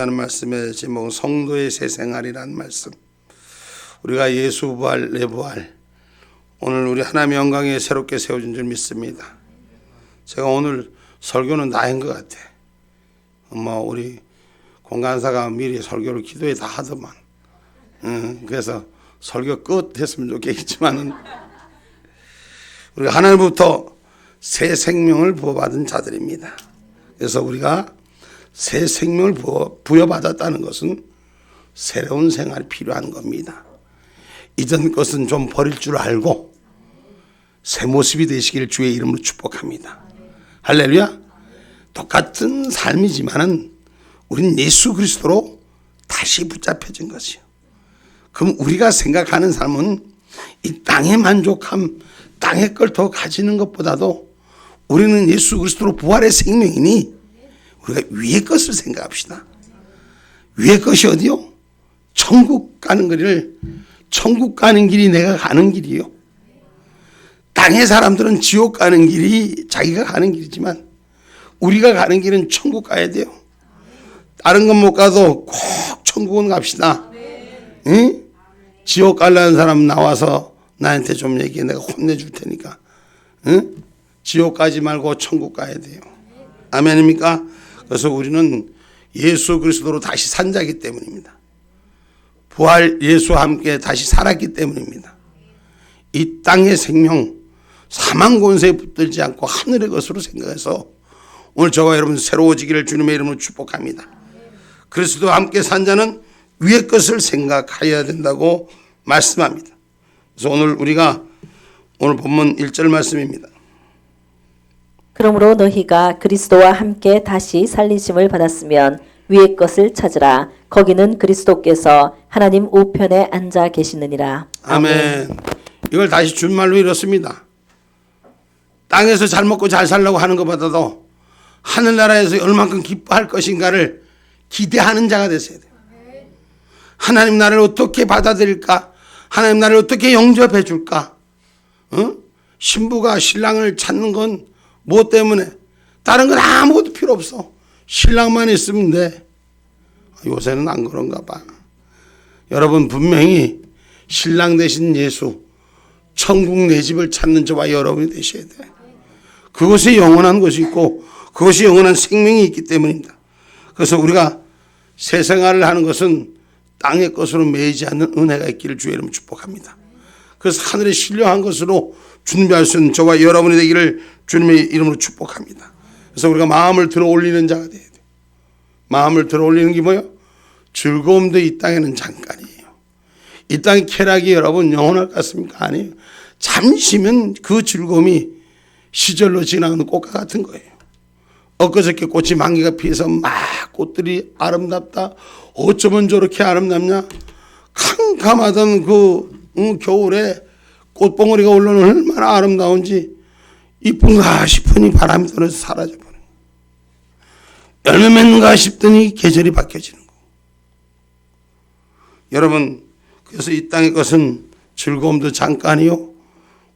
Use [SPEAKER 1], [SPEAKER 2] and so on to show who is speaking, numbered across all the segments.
[SPEAKER 1] 하는 말씀의 제목은 성도의 새 생활이라는 말씀. 우리가 예수 부활, 내 부활, 오늘 우리 하나님의 영광에 새롭게 세워진 줄 믿습니다. 제가 오늘 설교는 나인 것 같아. 우리 공간사가 미리 설교를 기도에 다 하더만. 그래서 설교 끝 했으면 좋겠지만은 우리가 하나님부터 새 생명을 부어받은 자들입니다. 그래서 우리가 새 생명을 부여받았다는 것은 새로운 생활이 필요한 겁니다. 이전 것은 좀 버릴 줄 알고 새 모습이 되시길 주의 이름으로 축복합니다. 할렐루야. 똑같은 삶이지만은 우린 예수 그리스도로 다시 붙잡혀진 것이요. 그럼 우리가 생각하는 삶은 이 땅의 만족함, 땅의 걸 더 가지는 것보다도 우리는 예수 그리스도로 부활의 생명이니 우리가 위의 것을 생각합시다. 위의 것이 어디요? 천국 가는 길을, 천국 가는 길이 내가 가는 길이요. 땅의 사람들은 지옥 가는 길이 자기가 가는 길이지만 우리가 가는 길은 천국 가야 돼요. 다른 건 못 가도 꼭 천국은 갑시다. 응? 지옥 가려는 사람 나와서 나한테 좀 얘기해. 내가 혼내줄 테니까. 응? 지옥 가지 말고 천국 가야 돼요. 아멘입니까? 그래서 우리는 예수 그리스도로 다시 산 자이기 때문입니다. 부활 예수와 함께 다시 살았기 때문입니다. 이 땅의 생명, 사망 권세에 붙들지 않고 하늘의 것으로 생각해서 오늘 저와 여러분 새로워지기를 주님의 이름으로 축복합니다. 그리스도와 함께 산 자는 위의 것을 생각해야 된다고 말씀합니다. 그래서 우리가 오늘 본문 1절 말씀입니다.
[SPEAKER 2] 그러므로 너희가 그리스도와 함께 다시 살리심을 받았으면 위의 것을 찾으라. 거기는 그리스도께서 하나님 우편에 앉아 계시느니라.
[SPEAKER 1] 아멘. 이걸 다시 준말로 이렇습니다. 땅에서 잘 먹고 잘 살려고 하는 것보다도 하늘나라에서 얼만큼 기뻐할 것인가를 기대하는 자가 되셔야 돼요. 하나님 나를 어떻게 받아들일까? 하나님 나를 어떻게 영접해 줄까? 신부가 신랑을 찾는 건 뭐 때문에? 다른 건 아무것도 필요 없어. 신랑만 있으면 돼. 요새는 안 그런가 봐. 여러분 분명히 신랑 대신 예수, 천국 내 집을 찾는 저와 여러분이 되셔야 돼. 그것이 영원한 것이 있고 그것이 영원한 생명이 있기 때문입니다. 그래서 우리가 새 생활을 하는 것은 땅의 것으로 매이지 않는 은혜가 있기를 주의 이름으로 축복합니다. 그래서 하늘에 신령한 것으로 준비할 수 있는 저와 여러분이 되기를 주님의 이름으로 축복합니다. 그래서 우리가 마음을 들어 올리는 자가 돼야 돼요. 마음을 들어 올리는 게 뭐예요? 즐거움도 이 땅에는 잠깐이에요. 이 땅의 쾌락이 여러분 영원할 것 같습니까? 아니에요. 잠시면 그 즐거움이 시절로 지나가는 꽃과 같은 거예요. 엊그저께 꽃이 만개가 피어서 막 꽃들이 아름답다. 어쩌면 저렇게 아름답냐? 캄캄하던 그 겨울에 꽃봉오리가 올라오는 얼마나 아름다운지 이쁜가 싶으니 바람이 들어서 사라져버려요. 열매 맺는가 싶더니 계절이 바뀌어지는 거. 여러분, 그래서 이 땅의 것은 즐거움도 잠깐이요.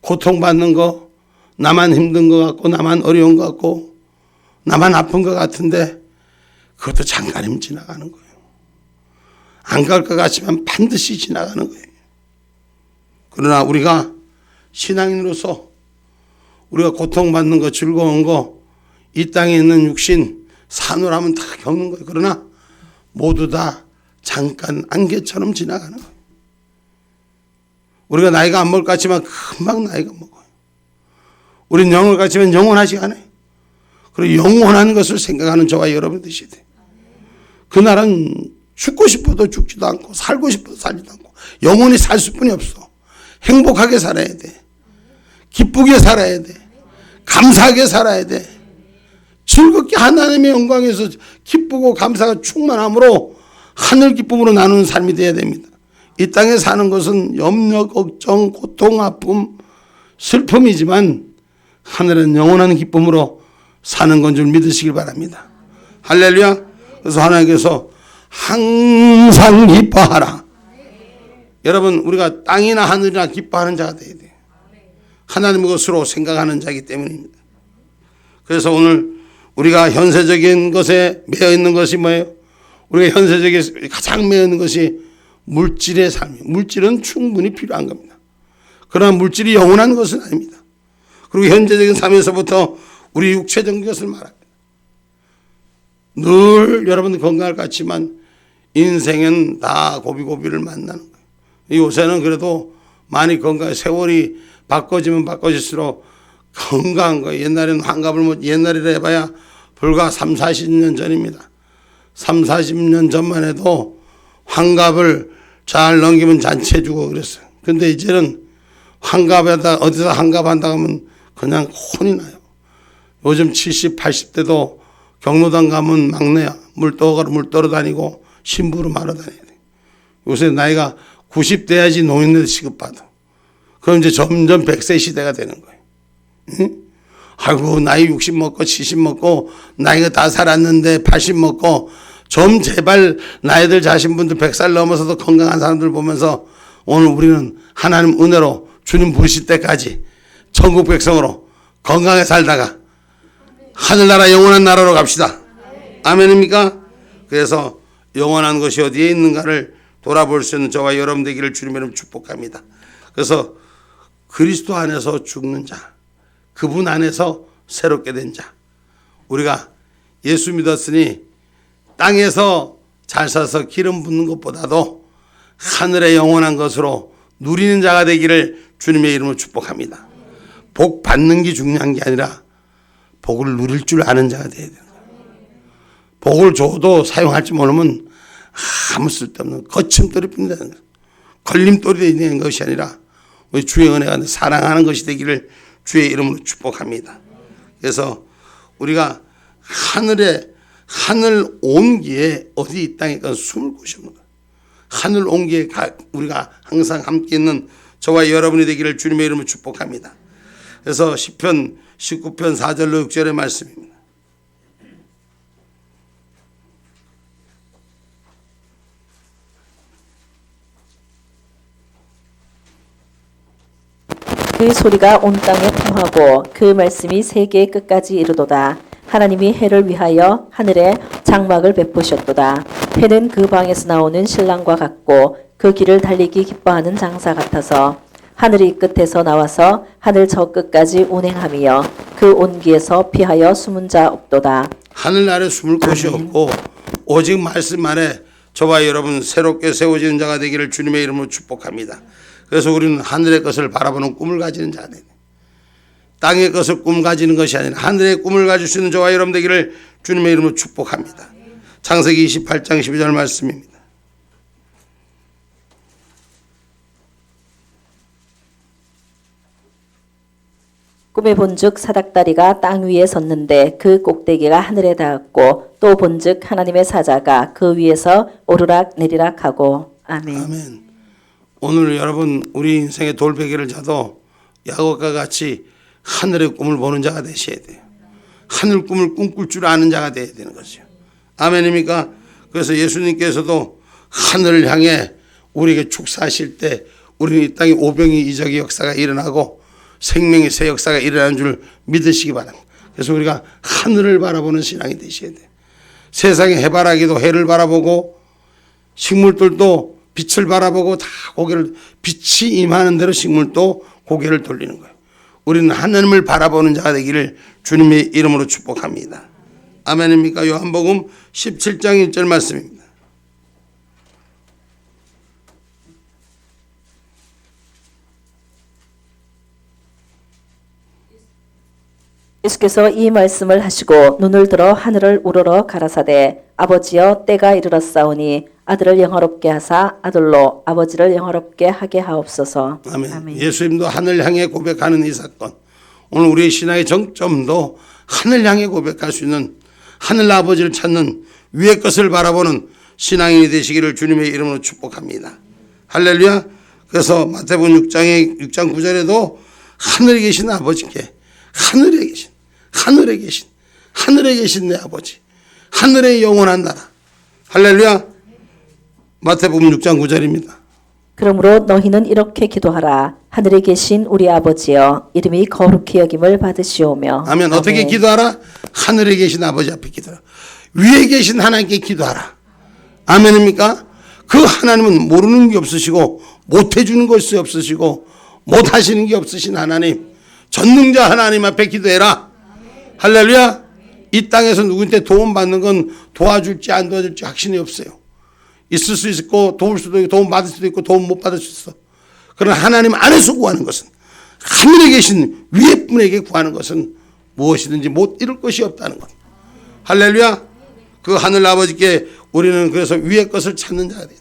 [SPEAKER 1] 고통받는 거, 나만 힘든 것 같고 나만 어려운 것 같고 나만 아픈 것 같은데 그것도 잠깐이면 지나가는 거예요. 안 갈 것 같지만 반드시 지나가는 거예요. 그러나 우리가 신앙인으로서 우리가 고통받는 거, 즐거운 거, 이 땅에 있는 육신, 사노라면 다 겪는 거예요. 그러나 모두 다 잠깐 안개처럼 지나가는 거예요. 우리가 나이가 안 먹을 것 같지만 금방 나이가 먹어요. 우리는 영원할 것 같지만 영원하지 않아요. 그리고 영원한 것을 생각하는 저와 여러분 되셔야 돼요. 그날은 죽고 싶어도 죽지도 않고 살고 싶어도 살지도 않고 영원히 살 수뿐이 없어. 행복하게 살아야 돼. 기쁘게 살아야 돼. 감사하게 살아야 돼. 즐겁게 하나님의 영광에서 기쁘고 감사가 충만함으로 하늘 기쁨으로 나누는 삶이 되어야 됩니다. 이 땅에 사는 것은 염려, 걱정, 고통, 아픔, 슬픔이지만 하늘은 영원한 기쁨으로 사는 건 줄 믿으시길 바랍니다. 할렐루야. 그래서 하나님께서 항상 기뻐하라. 여러분 우리가 땅이나 하늘이나 기뻐하는 자가 되어야 돼요. 하나님의 것으로 생각하는 자이기 때문입니다. 그래서 오늘 우리가 현세적인 것에 매여 있는 것이 뭐예요? 우리가 현세적에 가장 매는 것이 물질의 삶이에요. 물질은 충분히 필요한 겁니다. 그러나 물질이 영원한 것은 아닙니다. 그리고 현재적인 삶에서부터 우리 육체적인 것을 말합니다. 늘 여러분 건강할 것 같지만 인생은 다 고비고비를 만나는 거예요. 요새는 그래도 많이 건강해. 세월이 바꿔지면 바꿔질수록 건강한 거예요. 옛날에는 환갑을 옛날이라 해봐야 불과 3, 40년 전입니다. 3, 40년 전만 해도 환갑을 잘 넘기면 잔치해주고 그랬어요. 근데 이제는 환갑에다 어디서 환갑한다고 하면 그냥 혼이 나요. 요즘 70, 80대도 경로당 가면 막내야. 물 떠러 다니고 신부로 말아 다녀야 돼. 요새 나이가 90 돼야지 노인네들 취급받아. 그럼 이제 점점 100세 시대가 되는 거예요. 응? 아이고 나이 60 먹고 70 먹고 나이가 다 살았는데 80 먹고 좀 제발 나이들 자신 분들 100살 넘어서도 건강한 사람들 보면서 오늘 우리는 하나님 은혜로 주님 부르실 때까지 천국 백성으로 건강하게 살다가 하늘나라 영원한 나라로 갑시다. 아멘입니까? 그래서 영원한 것이 어디에 있는가를 돌아볼 수 있는 저와 여러분 되기를 주님의 이름으로 축복합니다. 그래서 그리스도 안에서 죽는 자, 그분 안에서 새롭게 된 자, 우리가 예수 믿었으니 땅에서 잘 사서 기름 붓는 것보다도 하늘의 영원한 것으로 누리는 자가 되기를 주님의 이름으로 축복합니다. 복 받는 게 중요한 게 아니라 복을 누릴 줄 아는 자가 되어야 돼요. 복을 줘도 사용할 줄 모르면 아무 쓸데없는 거침돌이 뿐이다. 걸림돌이 되는 것이 아니라 우리 주의 은혜가 사랑하는 것이 되기를 주의 이름으로 축복합니다. 그래서 우리가 하늘 온기에 어디 이 땅에 숨을 곳이 없는 거예요. 하늘 온기에 우리가 항상 함께 있는 저와 여러분이 되기를 주님의 이름으로 축복합니다. 그래서 시편 19편 4절로 6절의 말씀입니다.
[SPEAKER 2] 그 소리가 온 땅에 통하고 그 말씀이 세계의 끝까지 이르도다. 하나님이 해를 위하여 하늘에 장막을 베푸셨도다. 해는 그 방에서 나오는 신랑과 같고 그 길을 달리기 기뻐하는 장사 같아서 하늘 이 끝에서 나와서 하늘 저 끝까지 운행하며 그 온기에서 피하여 숨은 자 없도다.
[SPEAKER 1] 하늘 아래 숨을 곳이 없고 오직 말씀 아래 저와 여러분 새롭게 세워지는 자가 되기를 주님의 이름으로 축복합니다. 그래서 우리는 하늘의 것을 바라보는 꿈을 가지는 자가 되네. 땅의 것을 꿈 가지는 것이 아니라 하늘의 꿈을 가질 수 있는 저와 여러분 되기를 주님의 이름으로 축복합니다. 창세기 28장 12절 말씀입니다.
[SPEAKER 2] 꿈에 본즉 사닥다리가 땅 위에 섰는데 그 꼭대기가 하늘에 닿았고 또 본즉 하나님의 사자가 그 위에서 오르락 내리락 하고. 아멘.
[SPEAKER 1] 아멘. 오늘 여러분 우리 인생의 돌베개를 자도 야곱과 같이 하늘의 꿈을 보는 자가 되셔야 돼요. 하늘 꿈을 꿈꿀 줄 아는 자가 되어야 되는 거죠. 아멘입니까? 그래서 예수님께서도 하늘을 향해 우리에게 축사하실 때 우리는 이 땅에 오병이 이적의 역사가 일어나고 생명의 새 역사가 일어나는 줄 믿으시기 바랍니다. 그래서 우리가 하늘을 바라보는 신앙이 되셔야 돼요. 세상의 해바라기도 해를 바라보고 식물들도 빛을 바라보고 다 고개를 빛이 임하는 대로 식물도 고개를 돌리는 거예요. 우리는 하나님을 바라보는 자가 되기를 주님의 이름으로 축복합니다. 아멘입니까? 요한복음 17장 1절 말씀입니다.
[SPEAKER 2] 예수께서 이 말씀을 하시고 눈을 들어 하늘을 우러러 가라사대 아버지여 때가 이르렀사오니 아들을 영화롭게 하사 아들로 아버지를 영화롭게 하게 하옵소서.
[SPEAKER 1] 아멘.
[SPEAKER 2] 아멘.
[SPEAKER 1] 예수님도 하늘 향해 고백하는 이 사건, 오늘 우리의 신앙의 정점도 하늘 향해 고백할 수 있는 하늘 아버지를 찾는 위의 것을 바라보는 신앙인이 되시기를 주님의 이름으로 축복합니다. 할렐루야. 그래서 마태복음 6장 9절에도 하늘에 계신 아버지께 하늘에 계신 내 아버지, 하늘의 영원한 나라. 할렐루야. 마태복음 6장 9절입니다.
[SPEAKER 2] 그러므로 너희는 이렇게 기도하라. 하늘에 계신 우리 아버지여 이름이 거룩히 여김을 받으시오며.
[SPEAKER 1] 아멘. 어떻게 기도하라? 하늘에 계신 아버지 앞에 기도하라. 위에 계신 하나님께 기도하라. 아멘입니까? 그 하나님은 모르는 게 없으시고 못해주는 것이 없으시고 못하시는 게 없으신 하나님, 전능자 하나님 앞에 기도해라. 할렐루야. 이 땅에서 누구한테 도움받는 건 도와줄지 안 도와줄지 확신이 없어요. 있을 수 있고 도울 수도 있고 도움 받을 수도 있고 도움 못 받을 수 있어. 그러나 하나님 안에서 구하는 것은, 하늘에 계신 위에 분에게 구하는 것은 무엇이든지 못 이룰 것이 없다는 것. 할렐루야. 그 하늘 아버지께 우리는 그래서 위의 것을 찾는 자가 돼요.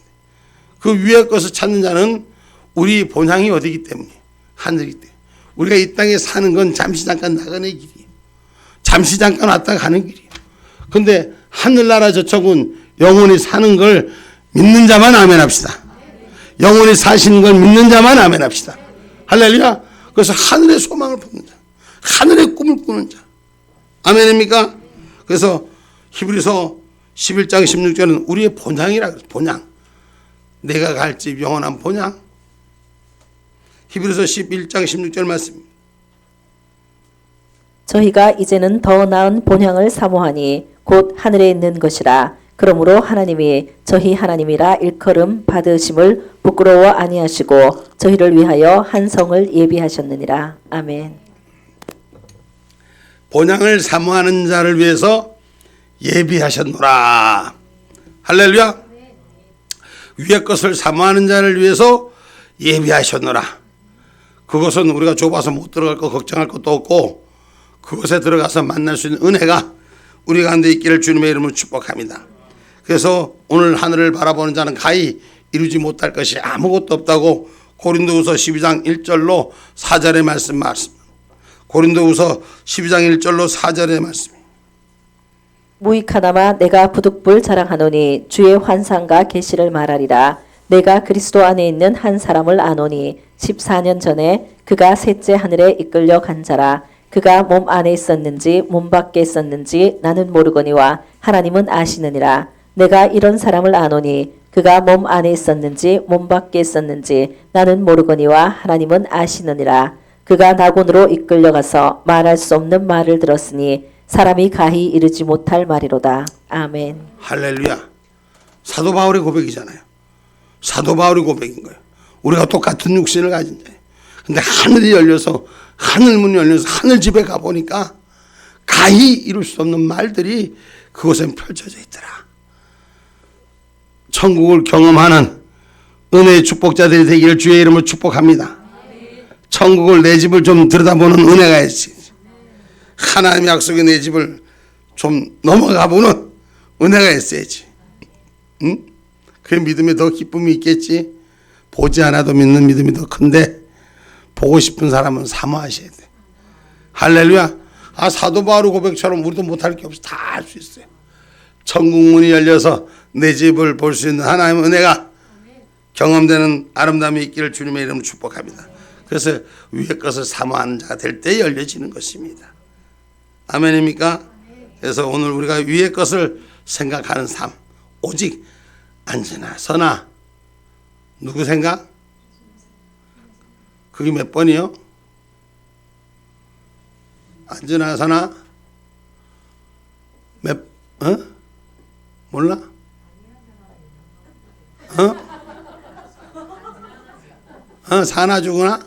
[SPEAKER 1] 그 위의 것을 찾는 자는 우리 본향이 어디기 때문에, 하늘이기 때문에. 우리가 이 땅에 사는 건 잠시 잠깐 나가는 길이에요. 잠시 잠깐 왔다 가는 길이에요. 근데 하늘나라 저쪽은 영원히 사는 걸 믿는 자만 아멘합시다. 영원히 사시는 걸 믿는 자만 아멘합시다. 할렐루야. 그래서 하늘의 소망을 품는 자, 하늘의 꿈을 꾸는 자. 아멘입니까? 그래서 히브리서 11장 16절은 우리의 본향이라 그래요. 본향. 내가 갈 집 영원한 본향. 히브리서 11장 16절 말씀.
[SPEAKER 2] 저희가 이제는 더 나은 본향을 사모하니 곧 하늘에 있는 것이라. 그러므로 하나님이 저희 하나님이라 일컬음 받으심을 부끄러워 아니하시고 저희를 위하여 한 성을 예비하셨느니라. 아멘.
[SPEAKER 1] 본향을 사모하는 자를 위해서 예비하셨노라. 할렐루야. 위의 것을 사모하는 자를 위해서 예비하셨노라. 그것은 우리가 좁아서 못 들어갈 거 걱정할 것도 없고, 그것에 들어가서 만날 수 있는 은혜가 우리 가운데 있기를 주님의 이름으로 축복합니다. 그래서 오늘 하늘을 바라보는 자는 가히 이루지 못할 것이 아무것도 없다고 고린도후서 12장 1절로 4절의 말씀. 고린도후서 12장 1절로 4절의 말씀.
[SPEAKER 2] 무익하나마 내가 부득불 자랑하노니 주의 환상과 계시를 말하리라. 내가 그리스도 안에 있는 한 사람을 아노니 14년 전에 그가 셋째 하늘에 이끌려 간 자라. 그가 몸 안에 있었는지 몸 밖에 있었는지 나는 모르거니와 하나님은 아시느니라. 내가 이런 사람을 아노니 그가 몸 안에 있었는지 몸 밖에 있었는지 나는 모르거니와 하나님은 아시느니라. 그가 낙원으로 이끌려가서 말할 수 없는 말을 들었으니 사람이 가히 이르지 못할 말이로다. 아멘.
[SPEAKER 1] 할렐루야. 사도 바울의 고백이잖아요. 사도 바울의 고백인 거예요. 우리가 똑같은 육신을 가진 자예요. 근데 하늘이 열려서, 하늘 문이 열려서 하늘 집에 가보니까 가히 이룰 수 없는 말들이 그곳에 펼쳐져 있더라. 천국을 경험하는 은혜의 축복자들이 되기를 주의 이름으로 축복합니다. 천국을, 내 집을 좀 들여다보는 은혜가 있지. 하나님의 약속의 내 집을 좀 넘어가 보는 은혜가 있어야지. 응? 그 믿음에 더 기쁨이 있겠지. 보지 않아도 믿는 믿음이 더 큰데 보고 싶은 사람은 사모하셔야 돼. 할렐루야. 사도 바울 고백처럼 우리도 못할 게 없어. 다 할 수 있어요. 천국 문이 열려서 내 집을 볼 수 있는 하나님의 은혜가 경험되는 아름다움이 있기를 주님의 이름으로 축복합니다. 그래서 위의 것을 사모하는 자가 될 때 열려지는 것입니다. 아멘입니까? 그래서 오늘 우리가 위의 것을 생각하는 삶, 오직 앉으나 서나, 누구 생각? 그게 몇 번이요? 앉으나 서나 몰라? 사나 죽으나?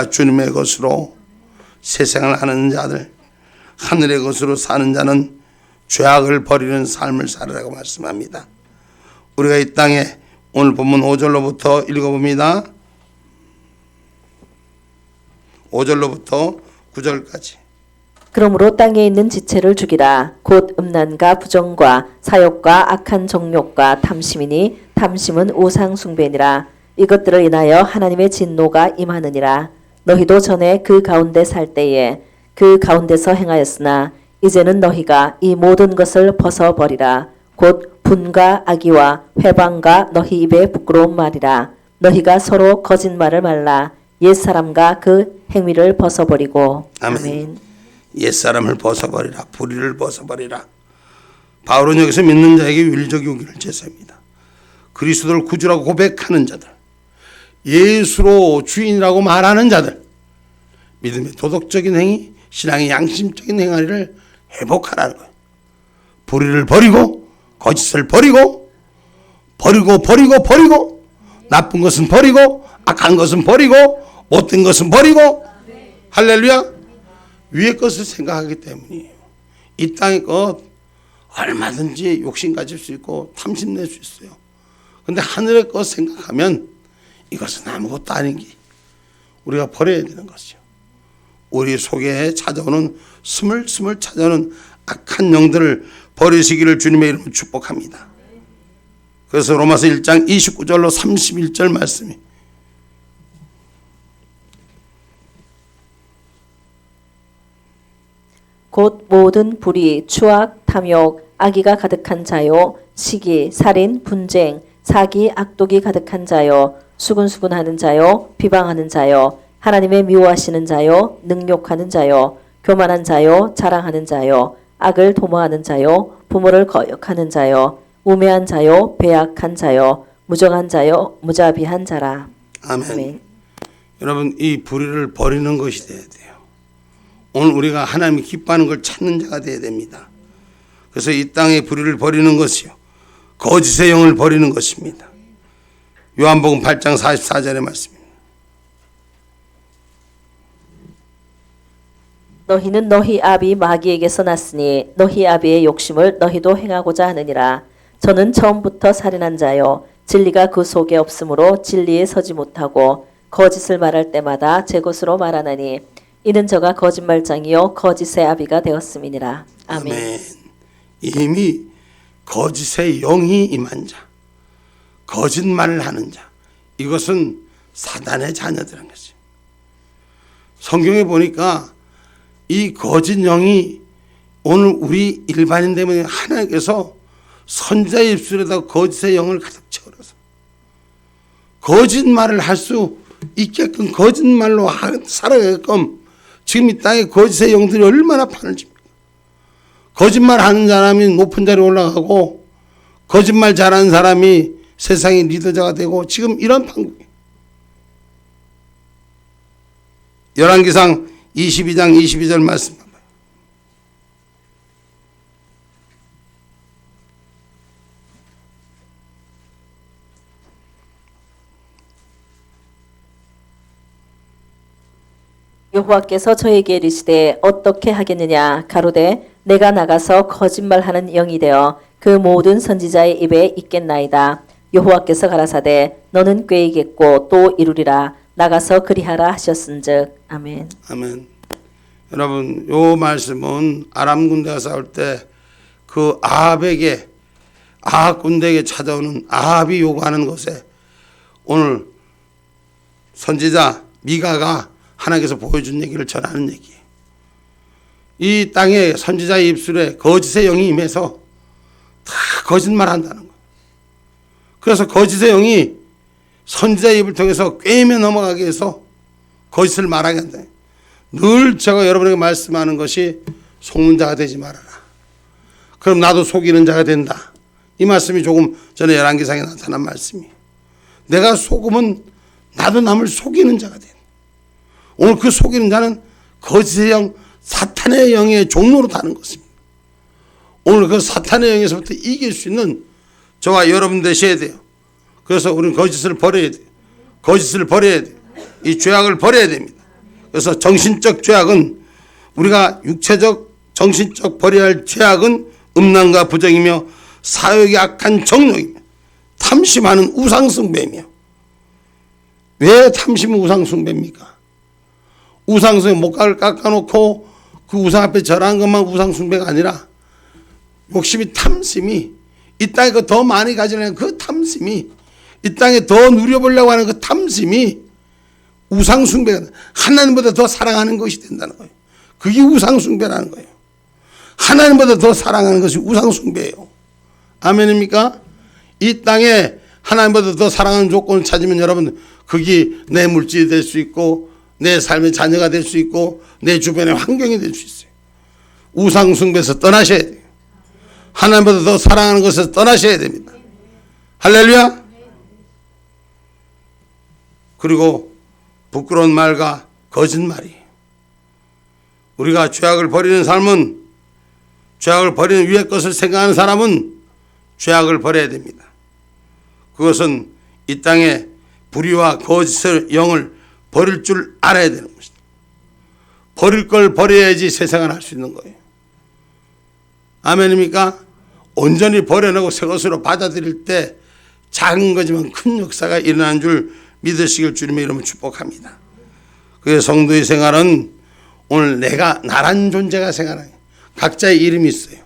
[SPEAKER 1] 우리가 주님의 것으로 세상을 하는 자들, 하늘의 것으로 사는 자는 죄악을 버리는 삶을 살으라고 말씀합니다. 우리가 이 땅에 오늘 본문 5절로부터 읽어봅니다. 5절로부터 9절까지.
[SPEAKER 2] 그러므로 땅에 있는 지체를 죽이라. 곧 음란과 부정과 사욕과 악한 정욕과 탐심이니 탐심은 우상 숭배니라. 이것들을 인하여 하나님의 진노가 임하느니라. 너희도 전에 그 가운데 살 때에 그 가운데서 행하였으나 이제는 너희가 이 모든 것을 벗어버리라. 곧 분과 악의와 회방과 너희 입의 부끄러운 말이라. 너희가 서로 거짓말을 말라. 옛사람과 그 행위를 벗어버리고.
[SPEAKER 1] 아멘. 옛사람을 벗어버리라. 불의를 벗어버리라. 바울은 여기서 믿는 자에게 윤리적 요기를 제시합니다. 그리스도를 구주라고 고백하는 자들, 예수로 주인이라고 말하는 자들, 믿음의 도덕적인 행위, 신앙의 양심적인 행위를 회복하라는 거예요. 불의를 버리고 거짓을 버리고 나쁜 것은 버리고 악한 것은 버리고 못된 것은 버리고. 할렐루야. 위의 것을 생각하기 때문이에요. 이 땅의 것 얼마든지 욕심 가질 수 있고 탐심낼 수 있어요. 근데 하늘의 것 생각하면 이것은 아무것도 아닌 게 우리가 버려야 되는 것이죠. 우리 속에 찾아오는 스물스물 찾아오는 악한 영들을 버리시기를 주님의 이름으로 축복합니다. 그래서 로마서 1장 29절로 31절 말씀이
[SPEAKER 2] 곧 모든 불의, 추악, 탐욕, 악의가 가득한 자요, 시기, 살인, 분쟁, 사기, 악독이 가득한 자요, 수군수군하는 자요, 비방하는 자요, 하나님의 미워하시는 자요, 능욕하는 자요, 교만한 자요, 자랑하는 자요, 악을 도모하는 자요, 부모를 거역하는 자요, 우매한 자요, 배악한 자요, 무정한 자요, 무자비한 자라.
[SPEAKER 1] 아멘.
[SPEAKER 2] 아멘.
[SPEAKER 1] 여러분, 이 불의를 버리는 것이 돼야 돼요. 오늘 우리가 하나님이 기뻐하는 걸 찾는 자가 돼야 됩니다. 그래서 이 땅의 불의를 버리는 것이요, 거짓의 영을 버리는 것입니다. 요한복음 8장 44절의 말씀입니다.
[SPEAKER 2] 너희는 너희 아비 마귀에게서 났으니 너희 아비의 욕심을 너희도 행하고자 하느니라. 저는 처음부터 살인한 자요, 진리가 그 속에 없으므로 진리에 서지 못하고 거짓을 말할 때마다 제 것으로 말하나니 이는 저가 거짓말장이요 거짓의 아비가 되었음이니라. 아멘.
[SPEAKER 1] 아멘. 이미 거짓의 영이 임한 자, 거짓말을 하는 자, 이것은 사단의 자녀들인 것이. 성경에 보니까 이 거짓 영이 오늘 우리 일반인 때문에 하나님께서 선지자의 입술에다 거짓의 영을 가득 채워서 거짓말을 할 수 있게끔, 거짓말로 살아가게끔 지금 이 땅에 거짓의 영들이 얼마나 많은지. 거짓말하는 사람이 높은 자리에 올라가고 거짓말 잘하는 사람이 세상의 리더자가 되고 지금 이런 판국이에요. 열왕기상 22장 22절 말씀.
[SPEAKER 2] 여호와께서 저에게 이르시되 어떻게 하겠느냐 가로되 내가 나가서 거짓말하는 영이 되어 그 모든 선지자의 입에 있겠나이다. 여호와께서 가라사대 너는 꾀이겠고 또 이루리라. 나가서 그리하라 하셨은즉. 아멘.
[SPEAKER 1] 아멘. 여러분, 요 말씀은 아람 군대가 싸울 때 그 아합에게, 아합 군대에게 찾아오는 아합이 요구하는 것에 오늘 선지자 미가가 하나님께서 보여준 얘기를 전하는 얘기예요. 이 땅에 선지자의 입술에 거짓의 영이 임해서 다 거짓말 한다는 거예요. 그래서 거짓의 영이 선지자의 입을 통해서 꿰며 넘어가게 해서 거짓을 말하게 한다. 늘 제가 여러분에게 말씀하는 것이 속는 자가 되지 말아라. 그럼 나도 속이는 자가 된다. 이 말씀이 조금 전에 열왕기상에 나타난 말씀이에요. 내가 속으면 나도 남을 속이는 자가 된다. 오늘 그 속이는 자는 거짓의 영, 사탄의 영의 종로로 다는 것입니다. 오늘 그 사탄의 영에서부터 이길 수 있는 저와 여러분 되셔야 돼요. 그래서 우리는 거짓을 버려야 돼요. 거짓을 버려야 돼요. 이 죄악을 버려야 됩니다. 그래서 정신적 죄악은 우리가 육체적 정신적 버려야 할 죄악은 음란과 부정이며 사욕이 악한 정욕이며 탐심하는 우상숭배이며. 왜 탐심은 우상숭배입니까? 우상숭배 목각을 깎아놓고 그 우상 앞에 절하는 것만 우상숭배가 아니라 욕심이 탐심이 이 땅에 더 많이 가지려는 그 탐심이 이 땅에 더 누려보려고 하는 그 탐심이 우상숭배가 하나님보다 더 사랑하는 것이 된다는 거예요. 그게 우상숭배라는 거예요. 하나님보다 더 사랑하는 것이 우상숭배예요. 아멘입니까? 이 땅에 하나님보다 더 사랑하는 조건을 찾으면 여러분 그게 내 물질이 될 수 있고 내 삶의 자녀가 될 수 있고 내 주변의 환경이 될 수 있어요. 우상숭배에서 떠나셔야 돼요. 하나님보다 더 사랑하는 것에서 떠나셔야 됩니다. 할렐루야. 그리고 부끄러운 말과 거짓말이. 우리가 죄악을 버리는 삶은 죄악을 버리는 위의 것을 생각하는 사람은 죄악을 버려야 됩니다. 그것은 이 땅에 불의와 거짓의 영을 버릴 줄 알아야 되는 것입니다. 버릴 걸 버려야지 세상을 할 수 있는 거예요. 아멘입니까? 온전히 버려내고 새 것으로 받아들일 때 작은 거지만 큰 역사가 일어나는 줄 믿으시길 주님의 이름으로 축복합니다. 그래서 성도의 생활은 오늘 내가 나란 존재가 생활하는 거예요. 각자의 이름이 있어요.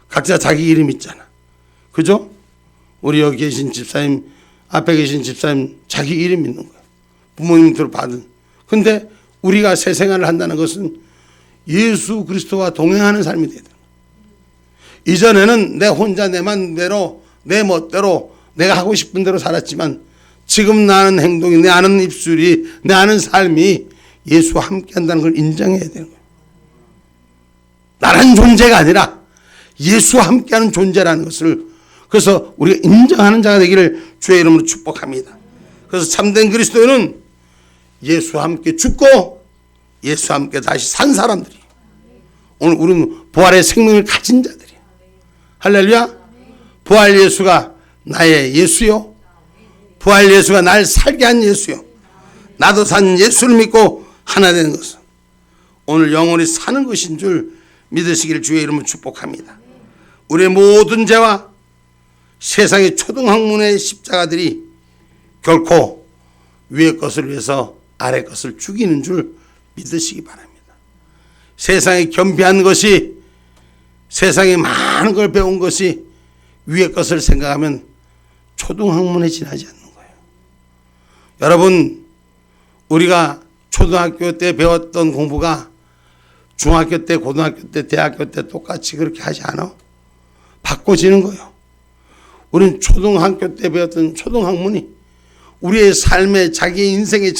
[SPEAKER 1] 각자 자기 이름이 있잖아. 그죠? 우리 여기 계신 집사님, 앞에 계신 집사님 자기 이름이 있는 거예요. 부모님들 받은. 근데 우리가 새 생활을 한다는 것은 예수 그리스도와 동행하는 삶이 돼야 돼요. 이전에는 내 혼자 내 맘대로 내 멋대로 내가 하고 싶은 대로 살았지만 지금 나는 행동이 내 아는 입술이 내 아는 삶이 예수와 함께 한다는 걸 인정해야 되는 거예요. 나란 존재가 아니라 예수와 함께하는 존재라는 것을 그래서 우리가 인정하는 자가 되기를 주의 이름으로 축복합니다. 그래서 참된 그리스도인은 예수와 함께 죽고 예수와 함께 다시 산 사람들이 오늘 우리는 부활의 생명을 가진 자들이에요. 할렐루야. 부활 예수가 나의 예수요. 부활 예수가 날 살게 한 예수요. 나도 산 예수를 믿고 하나 되는 것은 오늘 영원히 사는 것인 줄 믿으시기를 주의 이름으로 축복합니다. 우리의 모든 죄와 세상의 초등학문의 십자가들이 결코 위의 것을 위해서 아래 것을 죽이는 줄 믿으시기 바랍니다. 세상에 겸비한 것이 세상에 많은 걸 배운 것이 위의 것을 생각하면 초등학문에 지나지 않는 거예요. 여러분 우리가 초등학교 때 배웠던 공부가 중학교 때 고등학교 때 대학교 때 똑같이 그렇게 하지 않아? 바꿔지는 거예요. 우리는 초등학교 때 배웠던 초등학문이 우리의 삶의 자기 인생의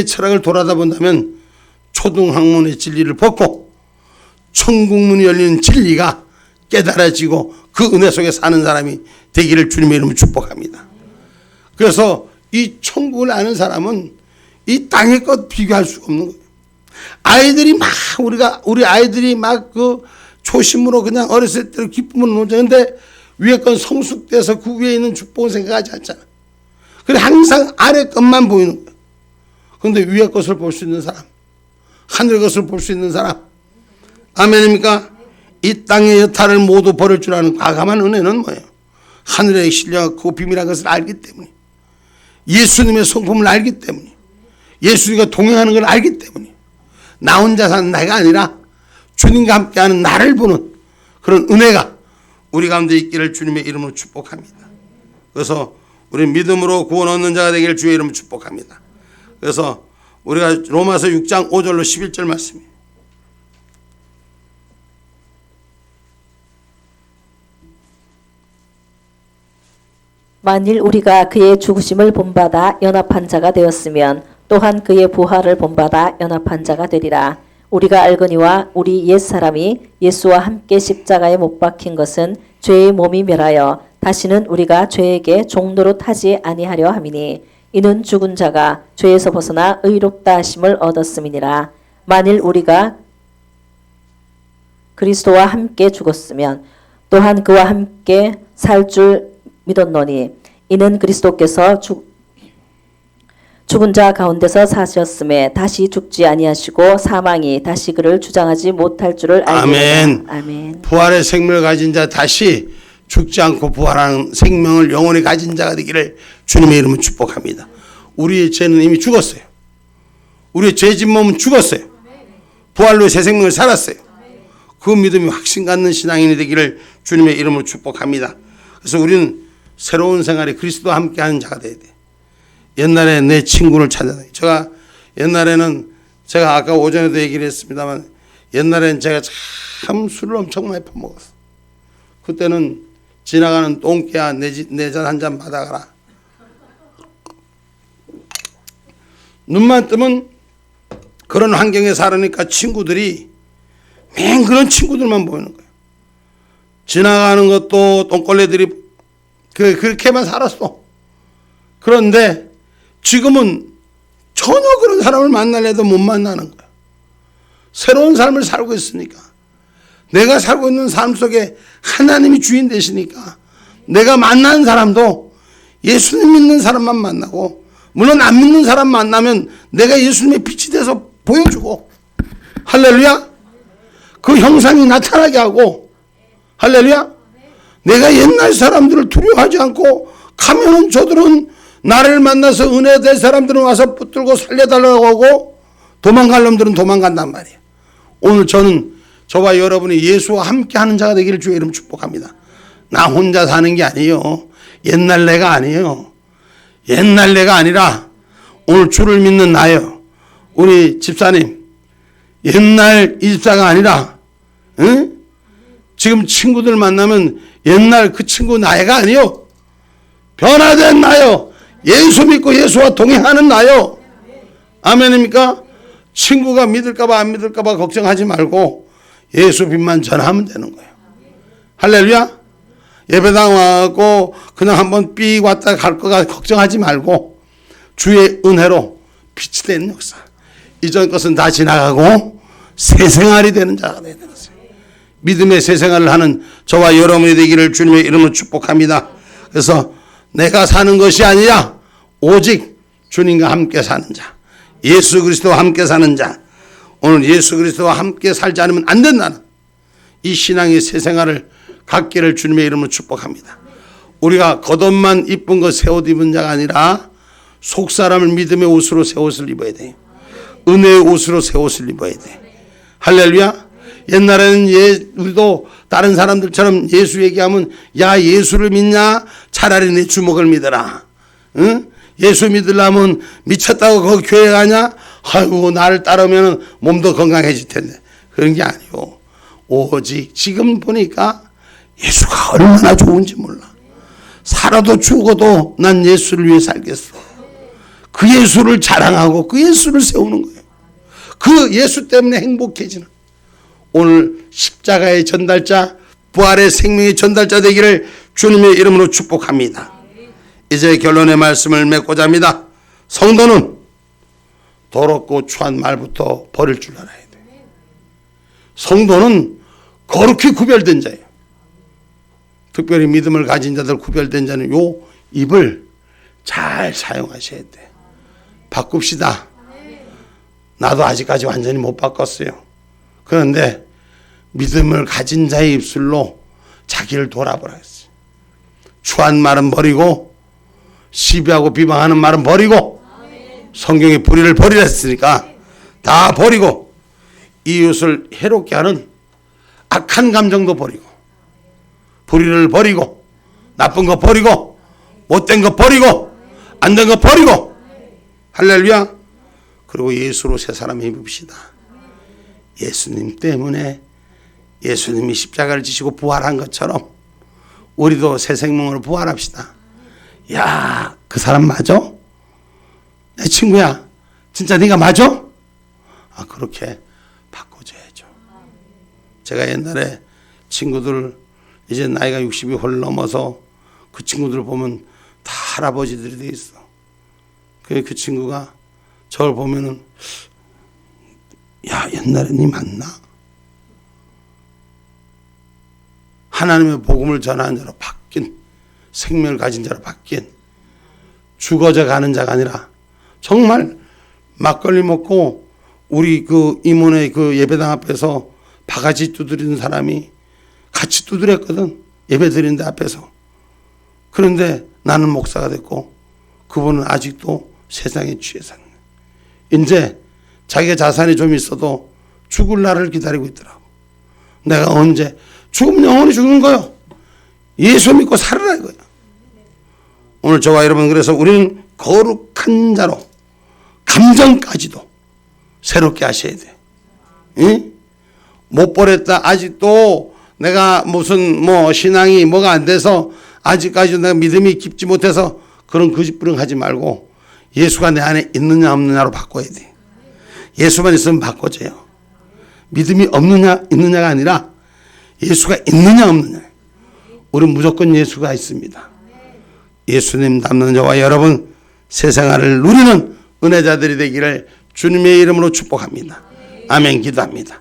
[SPEAKER 1] 철학을 돌아다 본다면 초등학문의 진리를 벗고 천국문이 열리는 진리가 깨달아지고 그 은혜 속에 사는 사람이 되기를 주님의 이름으로 축복합니다. 그래서 이 천국을 아는 사람은 이 땅의 것 비교할 수가 없는 거예요. 아이들이 막 우리 아이들이 막 그 초심으로 그냥 어렸을 때 기쁨을 놓자는데 위에 건 성숙돼서 그 위에 있는 축복을 생각하지 않잖아. 그래 항상 아래 것만 보이는 거야. 그런데 위에 것을 볼 수 있는 사람, 하늘 것을 볼 수 있는 사람, 아멘입니까? 이 땅의 여타를 모두 버릴 줄 아는 과감한 은혜는 뭐예요? 하늘의 신령과 그 비밀한 것을 알기 때문에, 예수님의 성품을 알기 때문에, 예수님과 동행하는 걸 알기 때문에, 나 혼자 사는 내가 아니라 주님과 함께하는 나를 보는 그런 은혜가 우리 가운데 있기를 주님의 이름으로 축복합니다. 그래서 우리 믿음으로 구원 얻는 자가 되기를 주의 이름으로 축복합니다. 그래서 우리가 로마서 6장 5절로 11절 말씀이에요.
[SPEAKER 2] 만일 우리가 그의 죽으심을 본받아 연합한 자가 되었으면 또한 그의 부활을 본받아 연합한 자가 되리라. 우리가 알거니와 우리 옛사람이 예수와 함께 십자가에 못 박힌 것은 죄의 몸이 멸하여 다시는 우리가 죄에게 종노릇 하지 아니하려 함이니 이는 죽은 자가 죄에서 벗어나 의롭다 하심을 얻었음이니라. 만일 우리가 그리스도와 함께 죽었으면 또한 그와 함께 살 줄 믿었노니 이는 그리스도께서 죽은 자 가운데서 사셨음에 다시 죽지 아니하시고 사망이 다시 그를 주장하지 못할 줄을 알게
[SPEAKER 1] 아멘.
[SPEAKER 2] 되라. 아멘.
[SPEAKER 1] 부활의 생명을 가진 자, 다시 죽지 않고 부활하는 생명을 영원히 가진 자가 되기를 주님의 이름으로 축복합니다. 우리의 죄는 이미 죽었어요. 우리의 죄진 몸은 죽었어요. 부활로 새 생명을 살았어요. 그 믿음이 확신 갖는 신앙인이 되기를 주님의 이름으로 축복합니다. 그래서 우리는 새로운 생활에 그리스도와 함께하는 자가 돼야 돼. 옛날에 내 친구를 찾아다니. 제가 옛날에는 제가 아까 오전에도 얘기를 했습니다만 옛날에는 제가 참 술을 엄청 많이 퍼먹었어. 그때는 지나가는 똥개야 내 잔 한 잔 받아가라. 눈만 뜨면 그런 환경에 살으니까 친구들이 맨 그런 친구들만 보이는 거예요. 지나가는 것도 똥걸레들이 그렇게만 살았어. 그런데 지금은 전혀 그런 사람을 만나려도 못 만나는 거야. 새로운 삶을 살고 있으니까. 내가 살고 있는 삶 속에 하나님이 주인 되시니까 내가 만나는 사람도 예수님 믿는 사람만 만나고, 물론 안 믿는 사람 만나면 내가 예수님의 빛이 돼서 보여주고, 할렐루야, 그 형상이 나타나게 하고, 할렐루야, 내가 옛날 사람들을 두려워하지 않고 가면은 저들은 나를 만나서 은혜 될 사람들은 와서 붙들고 살려달라고 하고 도망갈 놈들은 도망간단 말이에요. 오늘 저는 저와 여러분이 예수와 함께하는 자가 되기를 주의 이름 축복합니다. 나 혼자 사는 게 아니에요. 옛날 내가 아니에요. 옛날 내가 아니라 오늘 주를 믿는 나예요. 우리 집사님, 옛날 이 집사가 아니라, 응? 지금 친구들 만나면 옛날 그 친구 나이가 아니요. 변화된 나요. 예수 믿고 예수와 동행하는 나요. 아멘입니까? 친구가 믿을까봐 안 믿을까봐 걱정하지 말고 예수 빛만 전하면 되는 거예요. 할렐루야. 예배당 와고 그냥 한번 삐 왔다 갈 거가 걱정하지 말고 주의 은혜로 빛이 되는 역사. 이전 것은 다 지나가고 새 생활이 되는 자가 되는 것이에요. 믿음의 새 생활을 하는 저와 여러분이 되기를 주님의 이름으로 축복합니다. 그래서 내가 사는 것이 아니라 오직 주님과 함께 사는 자, 예수 그리스도와 함께 사는 자, 오늘 예수 그리스도와 함께 살지 않으면 안 된다는 이 신앙의 새 생활을 갖기를 주님의 이름으로 축복합니다. 우리가 겉옷만 이쁜 것 새 옷 입은 자가 아니라 속사람을 믿음의 옷으로 새 옷을 입어야 돼요. 은혜의 옷으로 새 옷을 입어야 돼. 할렐루야. 옛날에는 우리도 다른 사람들처럼 예수 얘기하면 야 예수를 믿냐? 차라리 내 주먹을 믿어라. 응? 예수 믿으려면 미쳤다고 거기 교회 가냐? 아이고 나를 따르면 몸도 건강해질 텐데. 그런 게 아니요. 오직 지금 보니까 예수가 얼마나 좋은지 몰라. 살아도 죽어도 난 예수를 위해 살겠어. 그 예수를 자랑하고 그 예수를 세우는 거예요. 그 예수 때문에 행복해지는. 오늘 십자가의 전달자, 부활의 생명의 전달자 되기를 주님의 이름으로 축복합니다. 이제 결론의 말씀을 맺고자 합니다. 성도는 더럽고 추한 말부터 버릴 줄 알아야 돼. 성도는 거룩히 구별된 자예요. 특별히 믿음을 가진 자들, 구별된 자는 요 입을 잘 사용하셔야 돼. 바꿉시다. 나도 아직까지 완전히 못 바꿨어요. 그런데 믿음을 가진 자의 입술로 자기를 돌아보라 했어요. 추한 말은 버리고 시비하고 비방하는 말은 버리고 성경의 불의를 버리라 했으니까 다 버리고 이웃을 해롭게 하는 악한 감정도 버리고 불의를 버리고 나쁜 거 버리고 못된 거 버리고 안 된 거 버리고 할렐루야. 그리고 예수로 새 사람 입읍시다. 예수님 때문에 예수님이 십자가를 지시고 부활한 것처럼 우리도 새 생명으로 부활합시다. 야, 그 사람 맞아? 내 친구야. 진짜 네가 맞아? 아, 그렇게 바꿔줘야죠. 제가 옛날에 친구들 이제 나이가 60이 홀 넘어서 그 친구들 보면 다 할아버지들이 돼 있어. 그 친구가 저를 보면은 야, 옛날에 니 맞나? 하나님의 복음을 전하는 자로 바뀐, 생명을 가진 자로 바뀐, 죽어져 가는 자가 아니라 정말 막걸리 먹고 우리 그 임원의 그 예배당 앞에서 바가지 두드리는 사람이 같이 두드렸거든. 예배 드리는 데 앞에서. 그런데 나는 목사가 됐고 그분은 아직도 세상에 취해 사는 거야. 이제 자기가 자산이 좀 있어도 죽을 날을 기다리고 있더라고. 내가 언제 죽으면 영원히 죽는 거요. 예수 믿고 살으라 이거야. 오늘 저와 여러분, 그래서 우리는 거룩한 자로 감정까지도 새롭게 하셔야 돼. 응? 못 버렸다. 아직도 내가 무슨 신앙이 뭐가 안 돼서 아직까지도 내가 믿음이 깊지 못해서 그런 거짓부렁 하지 말고 예수가 내 안에 있느냐 없느냐로 바꿔야 돼. 예수만 있으면 바꿔져요. 믿음이 없느냐 있느냐가 아니라 예수가 있느냐 없느냐. 우리는 무조건 예수가 있습니다. 예수님 닮는 저와 여러분 새 생활을 누리는 은혜자들이 되기를 주님의 이름으로 축복합니다. 아멘. 기도합니다.